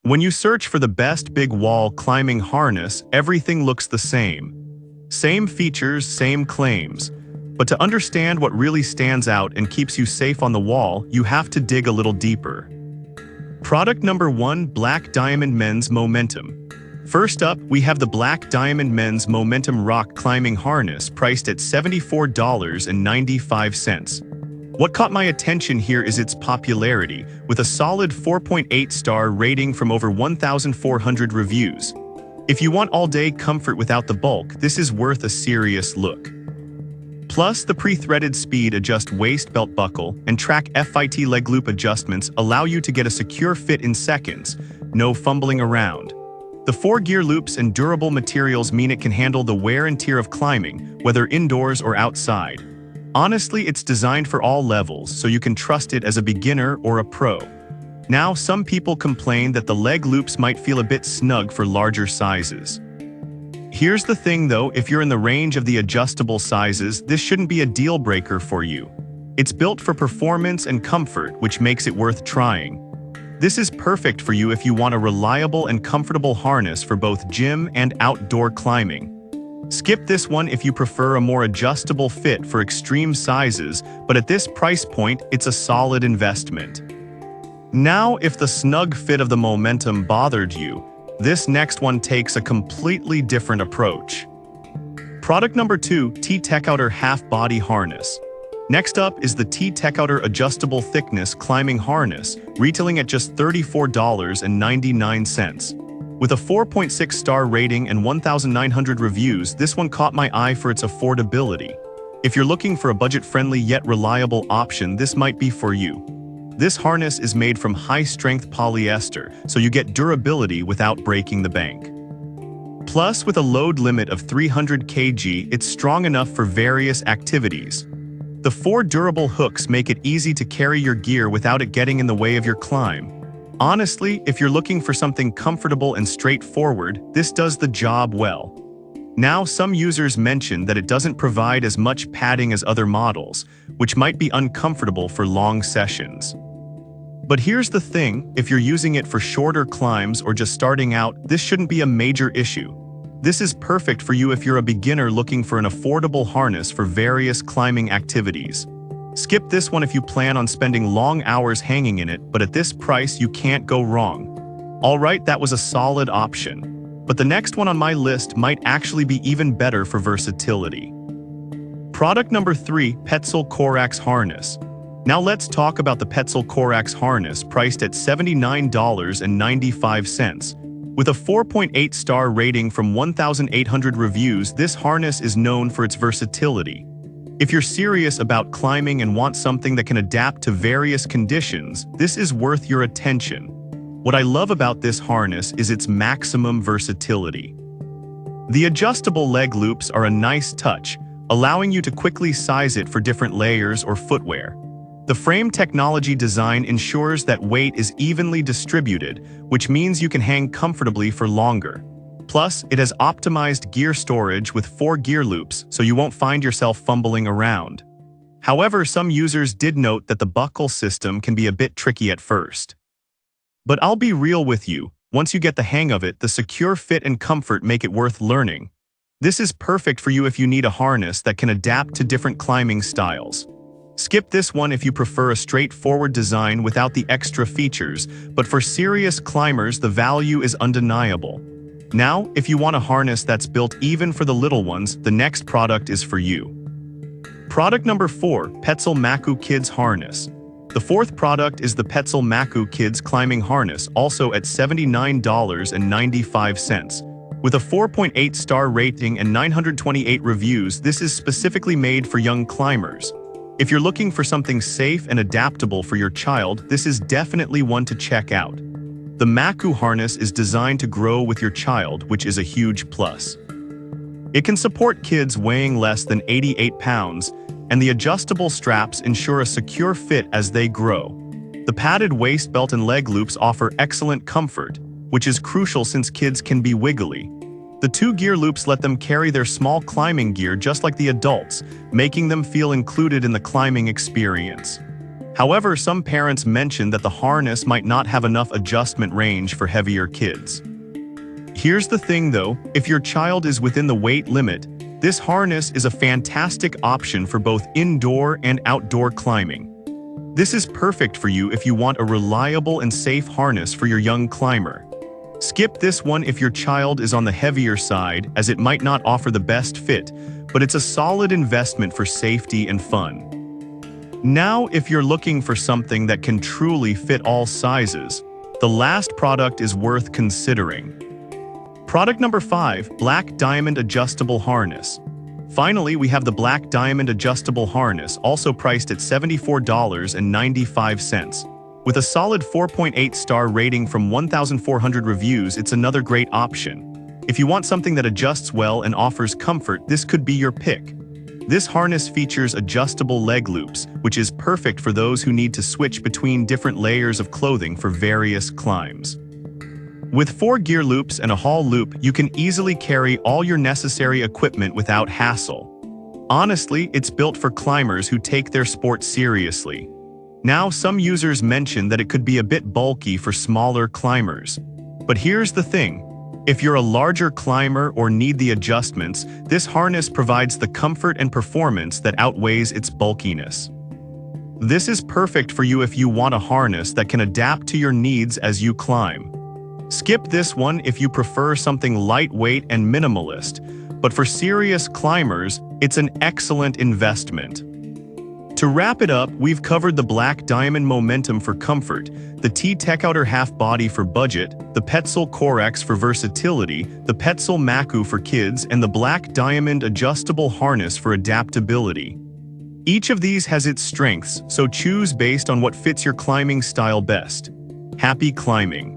When you search for the best big wall climbing harness, everything looks the same. Same features, same claims. But to understand what really stands out and keeps you safe on the wall, you have to dig a little deeper. Product number 1, Black Diamond Men's Momentum. First up, we have the Black Diamond Men's Momentum Rock Climbing Harness priced at $74.95. What caught my attention here is its popularity, with a solid 4.8-star rating from over 1,400 reviews. If you want all-day comfort without the bulk, this is worth a serious look. Plus, the pre-threaded speed adjust waist belt buckle and track FIT leg loop adjustments allow you to get a secure fit in seconds, no fumbling around. The 4-gear loops and durable materials mean it can handle the wear and tear of climbing, whether indoors or outside. Honestly, it's designed for all levels, so you can trust it as a beginner or a pro. Now, some people complain that the leg loops might feel a bit snug for larger sizes. Here's the thing though, if you're in the range of the adjustable sizes, this shouldn't be a deal breaker for you. It's built for performance and comfort, which makes it worth trying. This is perfect for you if you want a reliable and comfortable harness for both gym and outdoor climbing. Skip this one if you prefer a more adjustable fit for extreme sizes, but at this price point, it's a solid investment. Now, if the snug fit of the Momentum bothered you, this next one takes a completely different approach. Product number 2, T-Techouter Half Body Harness. Next up is the T-Techouter Adjustable Thickness Climbing Harness, retailing at just $34.99. With a 4.6-star rating and 1,900 reviews, this one caught my eye for its affordability. If you're looking for a budget-friendly yet reliable option, this might be for you. This harness is made from high-strength polyester, so you get durability without breaking the bank. Plus, with a load limit of 300 kg, it's strong enough for various activities. The 4 durable hooks make it easy to carry your gear without it getting in the way of your climb. Honestly, if you're looking for something comfortable and straightforward, this does the job well. Now, some users mention that it doesn't provide as much padding as other models, which might be uncomfortable for long sessions. But here's the thing, if you're using it for shorter climbs or just starting out, this shouldn't be a major issue. This is perfect for you if you're a beginner looking for an affordable harness for various climbing activities. Skip this one if you plan on spending long hours hanging in it, but at this price you can't go wrong. Alright, that was a solid option. But the next one on my list might actually be even better for versatility. Product number 3, Petzl Corax Harness. Now let's talk about the Petzl Corax Harness priced at $79.95. With a 4.8-star rating from 1,800 reviews, this harness is known for its versatility. If you're serious about climbing and want something that can adapt to various conditions, this is worth your attention. What I love about this harness is its maximum versatility. The adjustable leg loops are a nice touch, allowing you to quickly size it for different layers or footwear. The frame technology design ensures that weight is evenly distributed, which means you can hang comfortably for longer. Plus, it has optimized gear storage with 4 gear loops, so you won't find yourself fumbling around. However, some users did note that the buckle system can be a bit tricky at first. But I'll be real with you, once you get the hang of it, the secure fit and comfort make it worth learning. This is perfect for you if you need a harness that can adapt to different climbing styles. Skip this one if you prefer a straightforward design without the extra features, but for serious climbers, the value is undeniable. Now, if you want a harness that's built even for the little ones, the next product is for you. Product number 4, Petzl Maku Kids Harness. The fourth product is the Petzl Maku Kids Climbing Harness, also at $79.95. With a 4.8-star rating and 928 reviews, this is specifically made for young climbers. If you're looking for something safe and adaptable for your child, this is definitely one to check out. The Maku harness is designed to grow with your child, which is a huge plus. It can support kids weighing less than 88 pounds, and the adjustable straps ensure a secure fit as they grow. The padded waist belt and leg loops offer excellent comfort, which is crucial since kids can be wiggly. The 2 gear loops let them carry their small climbing gear just like the adults, making them feel included in the climbing experience. However, some parents mention that the harness might not have enough adjustment range for heavier kids. Here's the thing though, if your child is within the weight limit, this harness is a fantastic option for both indoor and outdoor climbing. This is perfect for you if you want a reliable and safe harness for your young climber. Skip this one if your child is on the heavier side, as it might not offer the best fit, but it's a solid investment for safety and fun. Now, if you're looking for something that can truly fit all sizes, the last product is worth considering. Product number 5, Black Diamond Adjustable Harness. Finally, we have the Black Diamond Adjustable Harness, also priced at $74.95. With a solid 4.8-star rating from 1,400 reviews, it's another great option. If you want something that adjusts well and offers comfort, this could be your pick. This harness features adjustable leg loops, which is perfect for those who need to switch between different layers of clothing for various climbs. With 4 gear loops and a haul loop, you can easily carry all your necessary equipment without hassle. Honestly, it's built for climbers who take their sport seriously. Now, some users mention that it could be a bit bulky for smaller climbers. But here's the thing. If you're a larger climber or need the adjustments, this harness provides the comfort and performance that outweighs its bulkiness. This is perfect for you if you want a harness that can adapt to your needs as you climb. Skip this one if you prefer something lightweight and minimalist, but for serious climbers, it's an excellent investment. To wrap it up, we've covered the Black Diamond Momentum for comfort, the T-Tech Outer Half Body for budget, the Petzl Corex for versatility, the Petzl Maku for kids, and the Black Diamond Adjustable Harness for adaptability. Each of these has its strengths, so choose based on what fits your climbing style best. Happy climbing!